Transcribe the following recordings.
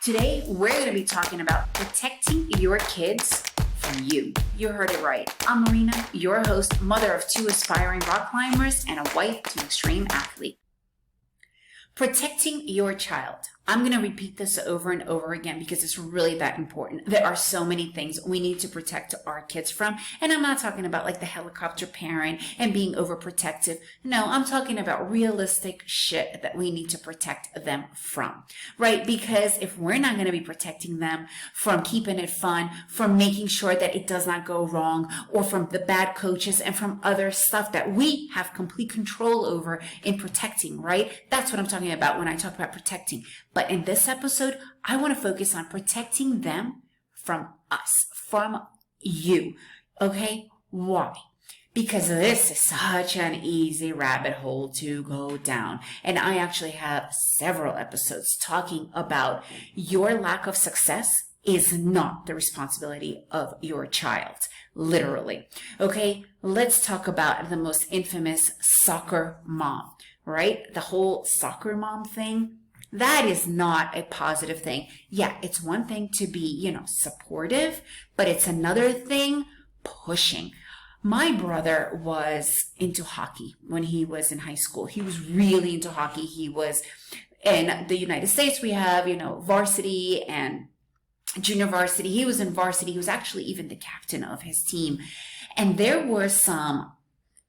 Today, we're going to be talking about protecting your kids from you. You heard it right. I'm Marina, your host, mother of 2 aspiring rock climbers, and a wife to an extreme athlete. Protecting your child. I'm going to repeat this over and over again because it's really that important. There are so many things we need to protect our kids from. And I'm not talking about like the helicopter parent and being overprotective. No, I'm talking about realistic shit that we need to protect them from, right? Because if we're not going to be protecting them from keeping it fun, from making sure that it does not go wrong, or from the bad coaches and from other stuff that we have complete control over in protecting, right? That's what I'm talking about when I talk about protecting. But in this episode, I want to focus on protecting them from us, from you. Okay? Why? Because this is such an easy rabbit hole to go down. And I actually have several episodes talking about your lack of success is not the responsibility of your child. Literally. Okay? Let's talk about the most infamous soccer mom, right? The whole soccer mom thing. That is not a positive thing. Yeah, it's one thing to be, supportive, but it's another thing pushing. My brother was into hockey when he was in high school. He was really into hockey. He was in the United States. We have, varsity and junior varsity. He was in varsity. He was actually even the captain of his team. And there were some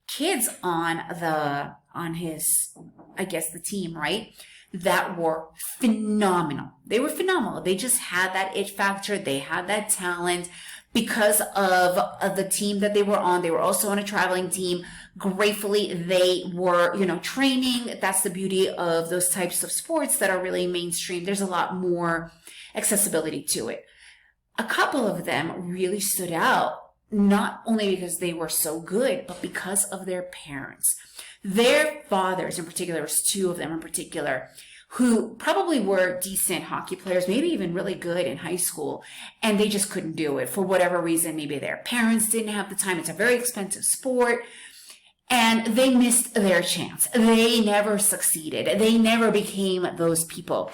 kids on his, the team, right? That were phenomenal. They were phenomenal. They just had that it factor. They had that talent because of the team that they were on. They were also on a traveling team. Gratefully, they were, training. That's the beauty of those types of sports that are really mainstream. There's a lot more accessibility to it. A couple of them really stood out, not only because they were so good, but because of their parents. Their fathers in particular, there was 2 of them in particular, who probably were decent hockey players, maybe even really good in high school, and they just couldn't do it for whatever reason. Maybe their parents didn't have the time. It's a very expensive sport, and they missed their chance. They never succeeded. They never became those people.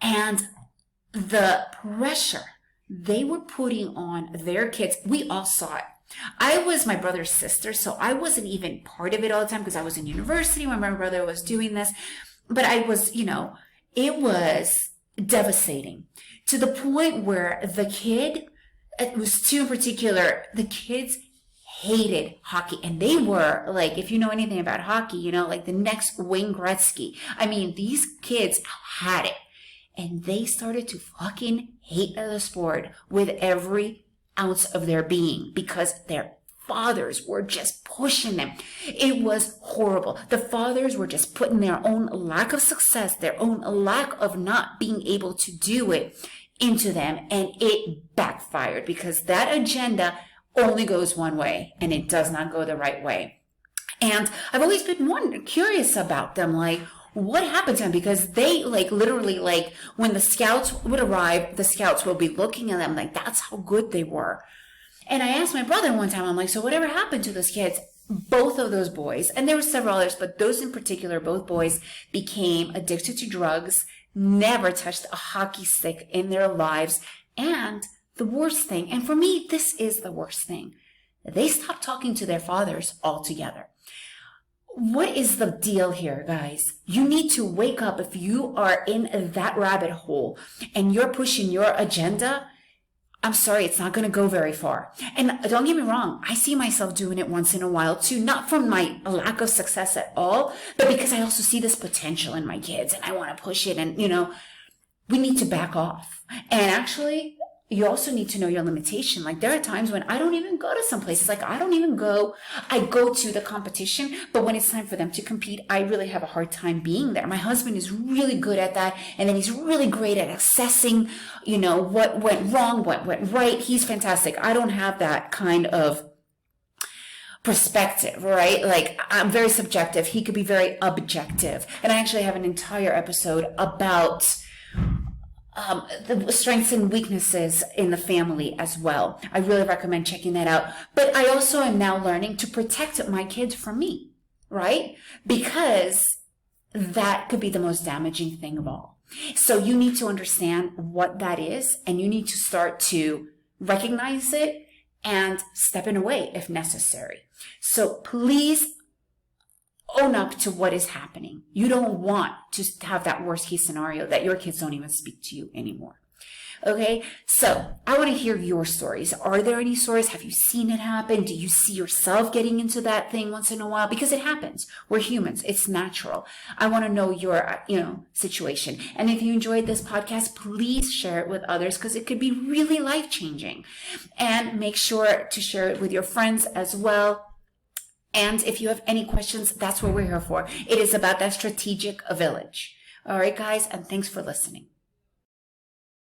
And the pressure they were putting on their kids, we all saw it. I was my brother's sister, so I wasn't even part of it all the time because I was in university when my brother was doing this. But I was, it was devastating to the point where it was 2 in particular, the kids hated hockey. And they were like, if you know anything about hockey, like the next Wayne Gretzky. I mean, these kids had it. And they started to fucking hate the sport with every ounce of their being because their fathers were just pushing them. It was horrible. The fathers were just putting their own lack of success, their own lack of not being able to do it into them. And it backfired because that agenda only goes one way and it does not go the right way. And I've always been curious about them, like, what happened to them? Because they literally when the scouts would arrive, the scouts will be looking at them like that's how good they were. And I asked my brother one time, I'm like, so whatever happened to those kids? Both of those boys, and there were several others, but those in particular, both boys became addicted to drugs, never touched a hockey stick in their lives. And the worst thing, and for me, this is the worst thing, they stopped talking to their fathers altogether. What is the deal here, guys? You need to wake up. If you are in that rabbit hole and you're pushing your agenda, I'm sorry, it's not going to go very far. And don't get me wrong, I see myself doing it once in a while too, not from my lack of success at all, but because I also see this potential in my kids and I want to push it. And, we need to back off. And actually, you also need to know your limitation. Like there are times when I don't even go to some places. I go to the competition, but when it's time for them to compete, I really have a hard time being there. My husband is really good at that. And then he's really great at assessing, what went wrong, what went right. He's fantastic. I don't have that kind of perspective, right? Like I'm very subjective. He could be very objective. And I actually have an entire episode about the strengths and weaknesses in the family as well. I really recommend checking that out. But I also am now learning to protect my kids from me, right? Because that could be the most damaging thing of all. So you need to understand what that is, and you need to start to recognize it and stepping away if necessary. So please own up to what is happening. You don't want to have that worst case scenario that your kids don't even speak to you anymore. Okay, so I want to hear your stories. Are there any stories? Have you seen it happen? Do you see yourself getting into that thing once in a while? Because it happens. We're humans. It's natural. I want to know your, situation. And if you enjoyed this podcast, please share it with others because it could be really life-changing. And make sure to share it with your friends as well. And if you have any questions, that's what we're here for. It is about that strategic village. All right, guys, and thanks for listening.